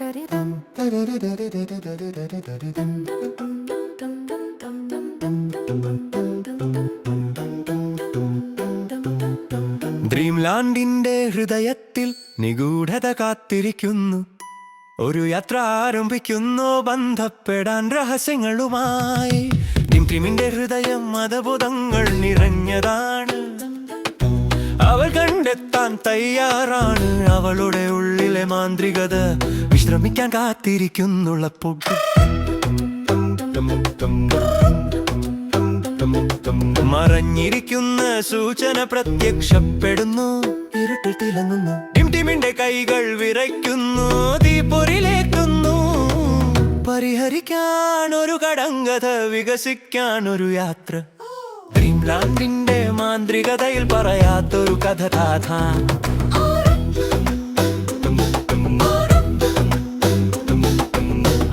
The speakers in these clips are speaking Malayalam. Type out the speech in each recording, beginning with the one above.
ഡ്രീംലാൻഡിന്റെ ഹൃദയത്തിൽ നിഗൂഢത കാത്തിരിക്കുന്നു. ഒരു യാത്ര ആരംഭിക്കുന്നു ബന്ധപ്പെടാൻ രഹസ്യങ്ങളുമായി. ടിംടിമിന്റെ ഹൃദയം അത്ഭുതങ്ങൾ നിറഞ്ഞതാണ്. അവൾ കണ്ടെത്താൻ തയ്യാറാണ്. അവളുടെ ഉള്ളിലെ മാന്ത്രികത വിശ്രമിക്കാൻ കാത്തിരിക്കുന്നുള്ളപ്പോൾ മറഞ്ഞിരിക്കുന്ന സൂചന പ്രത്യക്ഷപ്പെടുന്നു. ഇരുട്ടിൽ തിളങ്ങുന്നു. ടിംടിമിന്റെ കൈകൾ വിറയ്ക്കുന്നു. തീപ്പൊരിലേക്കുന്നു. പരിഹരിക്കാൻ ഒരു കടങ്കഥ, വികസിക്കാൻ ഒരു യാത്ര. ഡ്രീംലാൻഡിന്റെ മാന്ത്രികതയിൽ പറയാത്തൊരു കഥ താഥ.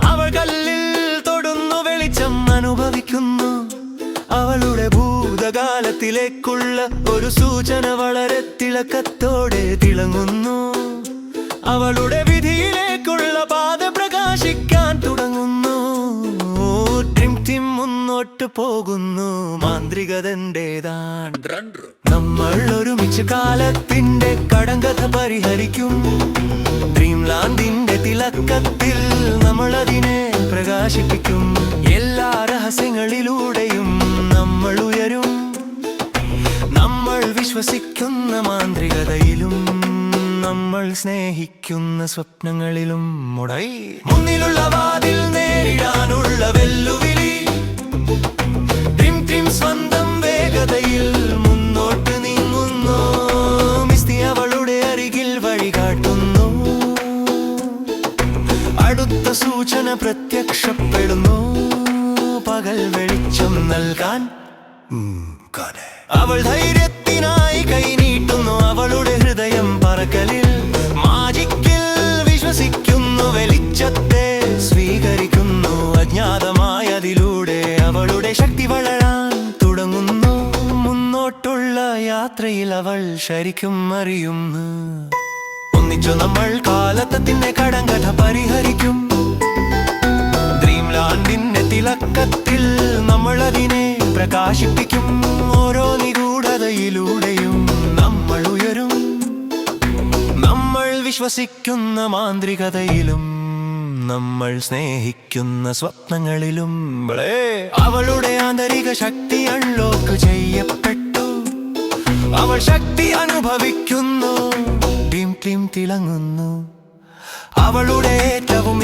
അവൾ കല്ലിൽ തൊടുന്നു, വെളിച്ചം അനുഭവിക്കുന്നു. അവളുടെ ഭൂതകാലത്തിലേക്കുള്ള ഒരു സൂചന വളരെ തിളക്കത്തോടെ തിളങ്ങുന്നു. അവളുടെ വിധിയിലേക്കുള്ള പാത പ്രകാശിക്കാൻ തുടങ്ങുന്നു. ടിം മുന്നോട്ട് പോകുന്നു. മാന്ത്രികതന്റേതാണ്. നമ്മൾ ഒരുമിച്ച് കാലത്തിന്റെ കടങ്കഥ പരിഹരിക്കും. ഡ്രീംലാൻഡിന്റെ തിളക്കത്തിൽ നമ്മൾ അതിനെ പ്രകാശിപ്പിക്കും. എല്ലാ രഹസ്യങ്ങളിലൂടെയും നമ്മൾ ഉയരും. നമ്മൾ വിശ്വസിക്കുന്ന മാന്ത്രികതയിലും നമ്മൾ സ്നേഹിക്കുന്ന സ്വപ്നങ്ങളിലും. മുന്നിലുള്ള വാതിൽ നേരിടാനുള്ള വെല്ലുവിളി. ടിം സ്വന്തം വേഗതയിൽ മുന്നോട്ട് നീങ്ങുന്നു. മിസ്റ്റി അവളുടെ അരികിൽ വഴികാട്ടുന്നു. അടുത്ത സൂചന പ്രത്യക്ഷപ്പെടുന്നു. പകൽ വെളിച്ചം നൽകാൻ അവൾ ധൈര്യത്തിനായി കൈനീട്ടുന്നു. അവളുടെ ഹൃദയം പറക്കലിൽ മാജിക്കിൽ വിശ്വസിക്കുന്നു. വെളിച്ചത്തെ സ്വീകരിക്കുന്നു. അജ്ഞാതമായതിലൂടെ അവളുടെ ശക്തി വളരാൻ തുടങ്ങുന്നു. മുന്നോട്ടുള്ള യാത്രയിൽ അവൾ ശരിക്കും അറിയുന്നു. ഒന്നിച്ചു നമ്മൾ കാലത്തിന്റെ കടങ്കഥ പരിഹരിക്കും. ഡ്രീംലാൻഡിന്റെ തിളക്കത്തിൽ നമ്മൾ അതിനെ പ്രകാശിപ്പിക്കും. ഓരോ നിഗൂഢതയിലൂടെയും നമ്മൾ ഉയരും. നമ്മൾ വിശ്വസിക്കുന്ന മാന്ത്രികതയിലും നമ്മൾ സ്നേഹിക്കുന്ന സ്വപ്നങ്ങളിലും. അവളുടെ ആന്തരിക ശക്തി അൺലോക്ക് ചെയ്യപ്പെട്ടു. അവൾ ശക്തി അനുഭവിക്കുന്നു. ടിം തിളങ്ങുന്നു. അവളുടെ ഏറ്റവും